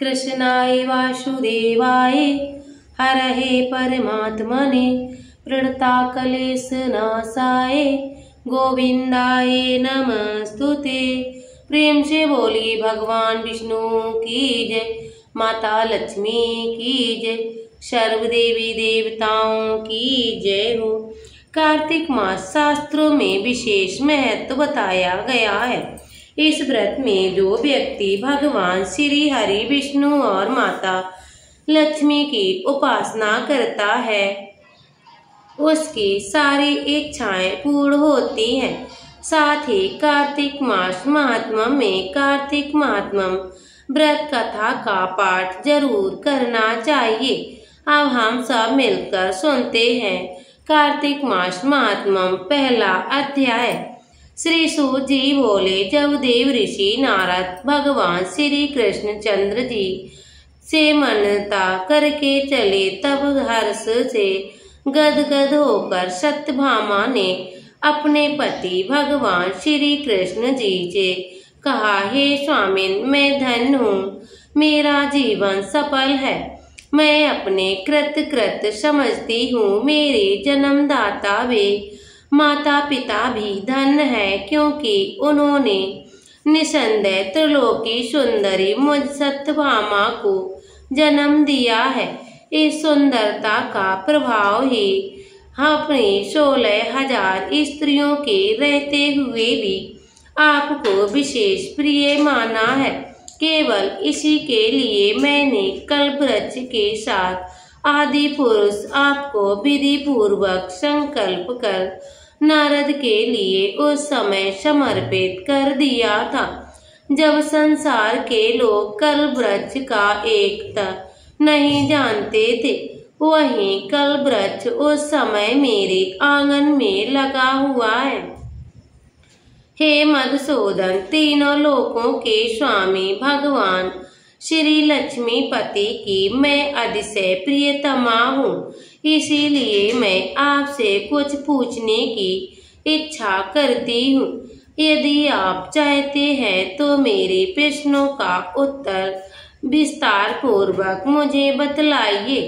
कृष्णाय वासुदेवाय हरहे परमात्मने प्रणताकलेशनाशाय गोविंदाय नमस्तुते। प्रेम से बोली भगवान विष्णु की जय, माता लक्ष्मी की जय, सर्व देवी देवताओं की जय हो। कार्तिक मास शास्त्रों में विशेष महत्व बताया गया है। इस व्रत में जो व्यक्ति भगवान श्री हरि विष्णु और माता लक्ष्मी की उपासना करता है उसकी सारी इच्छाएं पूर्ण होती हैं। साथ ही कार्तिक मास महात्म्य में कार्तिक महात्म्य व्रत कथा का पाठ जरूर करना चाहिए। अब हम सब मिलकर सुनते हैं कार्तिक मास महात्म्य। पहला अध्याय। श्री सूत जी बोले, जब देव ऋषि नारद भगवान श्री कृष्ण चंद्र जी से मन्नता करके चले तब हर्ष से गदगद होकर सत्यभामा ने अपने पति भगवान श्री कृष्ण जी से कहा, हे स्वामिन, मैं धन्य हूँ, मेरा जीवन सफल है। मैं अपने कृत समझती हूँ। मेरे जन्मदाता वे माता पिता भी धन्य है, क्योंकि उन्होंने निसंदेह त्रिलोकी सुंदरी मुझ सत्यभामा को जन्म दिया है। इस सुंदरता का प्रभाव ही अपनी 16,000 स्त्रियों के रहते हुए भी आपको विशेष प्रिय माना है। केवल इसी के लिए मैंने कल्पवृक्ष के साथ आदि पुरुष आपको विधि पूर्वक संकल्प कर नारद के लिए उस समय समर्पित कर दिया था, जब संसार के लोग कल्पवृक्ष का एकता नहीं जानते थे। वहीं कल्पवृक्ष उस समय मेरे आंगन में लगा हुआ है। हे मधुसूदन, तीनों लोकों के स्वामी भगवान श्री लक्ष्मीपति की मैं अतिशय प्रियतमा हूँ। इसीलिए मैं आपसे कुछ पूछने की इच्छा करती हूँ। यदि आप चाहते हैं तो मेरे प्रश्नों का उत्तर विस्तार पूर्वक मुझे बतलाइए,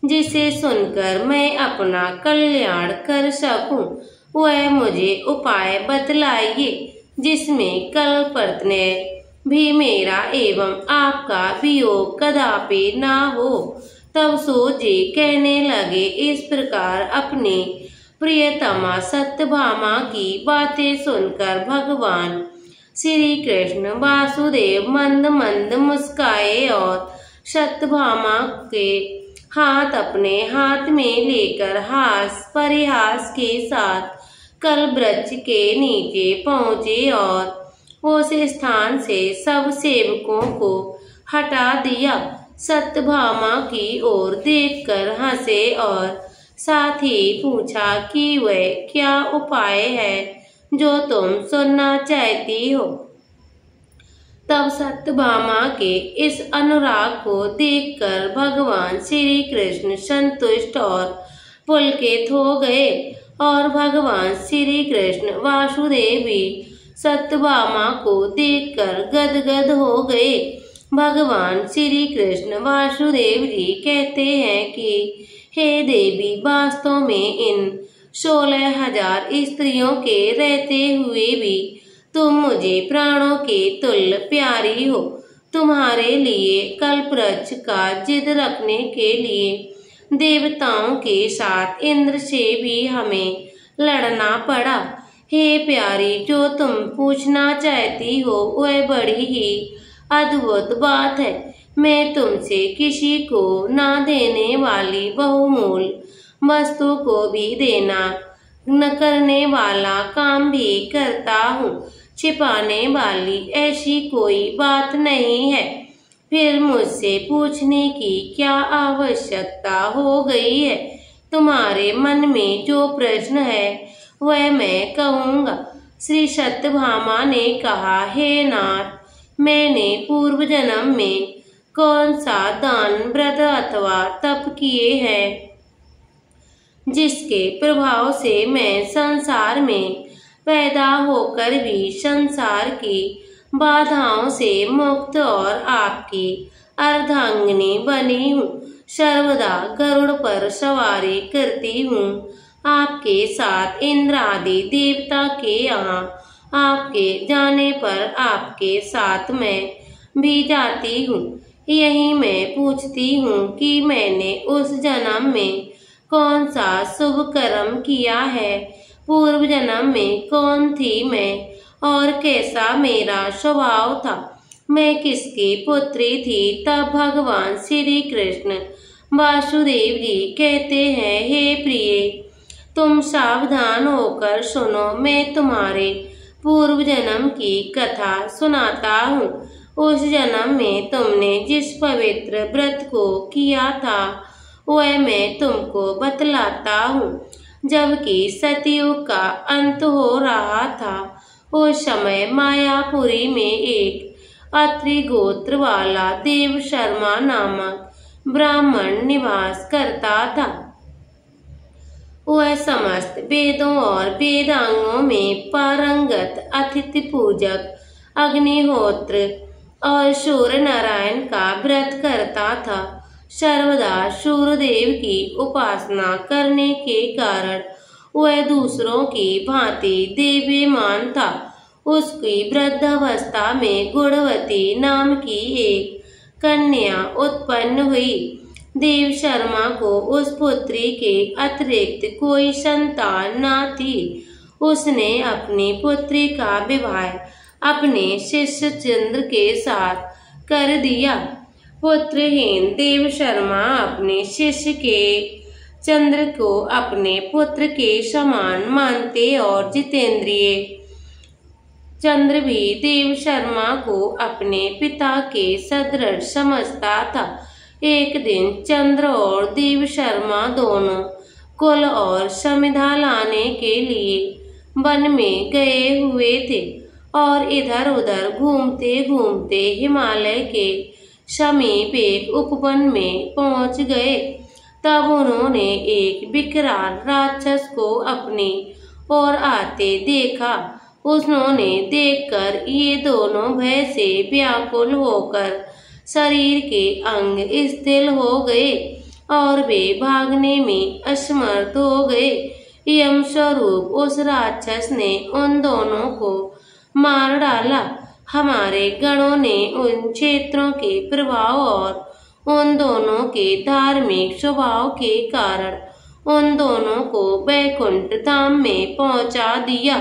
जिसे सुनकर मैं अपना कल्याण कर सकूं। वह मुझे उपाय बतलाइए जिसमें कल्पप्रत्यय भी मेरा एवं आपका वियोग कदापि ना हो। तब सूत जी कहने लगे, इस प्रकार अपने प्रियतमा सत्यभामा की बातें सुनकर भगवान श्री कृष्ण वासुदेव मंद मंद मुस्काए और सत्यभामा के हाथ अपने हाथ में लेकर परिहास के साथ कल्पवृक्ष के नीचे पहुँचे और उस स्थान से सब सेवकों को हटा दिया। सत्यभामा की ओर देखकर हंसे और साथ ही पूछा कि वह क्या उपाय है जो तुम सुनना चाहती हो। तब सत्यभामा के इस अनुराग को देखकर भगवान श्री कृष्ण संतुष्ट और पुलकित हो गए और भगवान श्री कृष्ण वासुदेव भी सत्यभामा को देखकर गदगद हो गए। भगवान श्री कृष्ण वासुदेव जी कहते हैं कि हे देवी, वास्तव में इन 16,000 स्त्रियों के रहते हुए भी तुम मुझे प्राणों के तुल्य प्यारी हो। तुम्हारे लिए कल्पवृक्ष का जिद रखने के लिए देवताओं के साथ इंद्र से भी हमें लड़ना पड़ा। हे प्यारी, जो तुम पूछना चाहती हो वह बड़ी ही अद्भुत बात है। मैं तुमसे किसी को ना देने वाली बहुमूल्य वस्तु को भी देना न करने वाला काम भी करता हूँ। छिपाने वाली ऐसी कोई बात नहीं है। फिर मुझसे पूछने की क्या आवश्यकता हो गई है? तुम्हारे मन में जो प्रश्न है वह मैं कहूँगा। श्री सत्यभामा ने कहा, हे नाथ, मैंने पूर्व जन्म में कौन सा दान, व्रत अथवा तप किए हैं जिसके प्रभाव से मैं संसार में पैदा होकर भी संसार की बाधाओं से मुक्त और आपकी अर्धांगिनी बनी हूँ, सर्वदा गरुड़ पर सवारी करती हूँ। आपके साथ इंद्र आदि देवता के यहाँ आपके जाने पर आपके साथ मैं भी जाती हूँ। यही मैं पूछती हूँ कि मैंने उस जन्म में कौन सा शुभ कर्म किया है, पूर्व जन्म में कौन थी मैं और कैसा मेरा स्वभाव था, मैं किसकी पुत्री थी। तब भगवान श्री कृष्ण वासुदेव जी कहते हैं, हे प्रिय, तुम सावधान होकर सुनो, मैं तुम्हारे पूर्व जन्म की कथा सुनाता हूँ। उस जन्म में तुमने जिस पवित्र व्रत को किया था वह मैं तुमको बतलाता हूँ। जबकि सतयुग का अंत हो रहा था, उस समय मायापुरी में एक अत्रि गोत्र वाला देव शर्मा नामक ब्राह्मण निवास करता था। वह समस्त वेदों और वेदांगों में पारंगत, अतिथि पूजक, अग्निहोत्र और सूर्य नारायण का व्रत करता था। सर्वदा सूर्यदेव की उपासना करने के कारण वह दूसरों की भांति दिव्यमान था। उसकी वृद्धावस्था में गुणवती नाम की एक कन्या उत्पन्न हुई। देव शर्मा को उस पुत्री के अतिरिक्त कोई संतान न थी। उसने अपनी पुत्री का विवाह अपने शिष्य चंद्र के साथ कर दिया। पुत्रहीन देव शर्मा अपने शिष्य के चंद्र को अपने पुत्र के समान मानते और जितेंद्रिय चंद्र भी देव शर्मा को अपने पिता के सदृढ़ समझता था। एक दिन चंद्र और देव शर्मा दोनों कुल और समिधा लाने के लिए वन में गए हुए थे और इधर उधर घूमते घूमते हिमालय के समीप एक उपवन में पहुंच गए। तब उन्होंने एक विकराल राक्षस को अपनी ओर आते देखा। उन्होंने देखकर ये दोनों भय से व्याकुल होकर शरीर के अंग शिथिल हो गए और वे भागने में असमर्थ हो गए। यम स्वरूप उस राक्षस ने उन दोनों को मार डाला। हमारे गणों ने उन क्षेत्रों के प्रभाव और उन दोनों के धार्मिक स्वभाव के कारण उन दोनों को वैकुंठ धाम में पहुंचा दिया।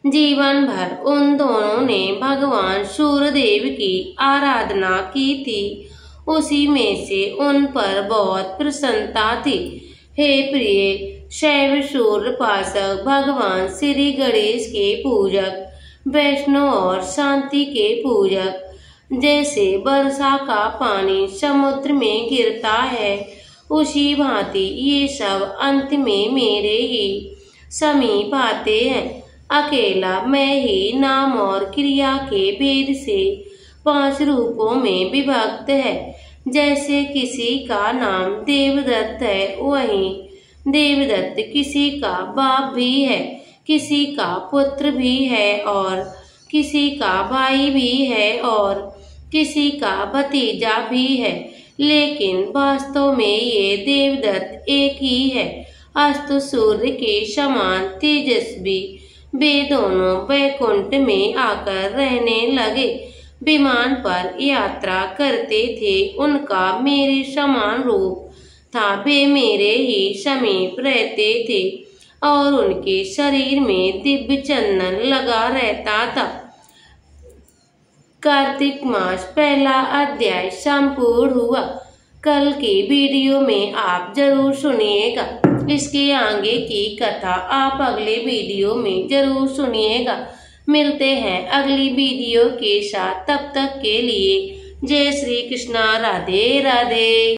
जीवन भर उन दोनों ने भगवान सूर्यदेव की आराधना की थी। उसी में से उन पर बहुत प्रसन्नता थी। हे प्रिय, शैव सूर्य उपासक भगवान श्री गणेश के पूजक, वैष्णव और शांति के पूजक, जैसे वर्षा का पानी समुद्र में गिरता है उसी भांति ये सब अंत में मेरे ही समीप आते हैं। अकेला मैं ही नाम और क्रिया के भेद से 5 रूपों में विभक्त है। जैसे किसी का नाम देवदत्त है, वहीं देवदत्त किसी का बाप भी है, किसी का पुत्र भी है और किसी का भाई भी है और किसी का भतीजा भी है। लेकिन वास्तव में ये देवदत्त एक ही है। अस्तु सूर्य के समान तेजस्वी वे दोनों वैकुंठ में आकर रहने लगे। विमान पर यात्रा करते थे, उनका मेरे समान रूप था। वे मेरे ही समीप रहते थे और उनके शरीर में दिव्य चंदन लगा रहता था। कार्तिक मास पहला अध्याय संपूर्ण हुआ। कल की वीडियो में आप जरूर सुनिएगा। इसके आगे की कथा आप अगले वीडियो में जरूर सुनिएगा। मिलते हैं अगली वीडियो के साथ। तब तक के लिए जय श्री कृष्णा, राधे राधे।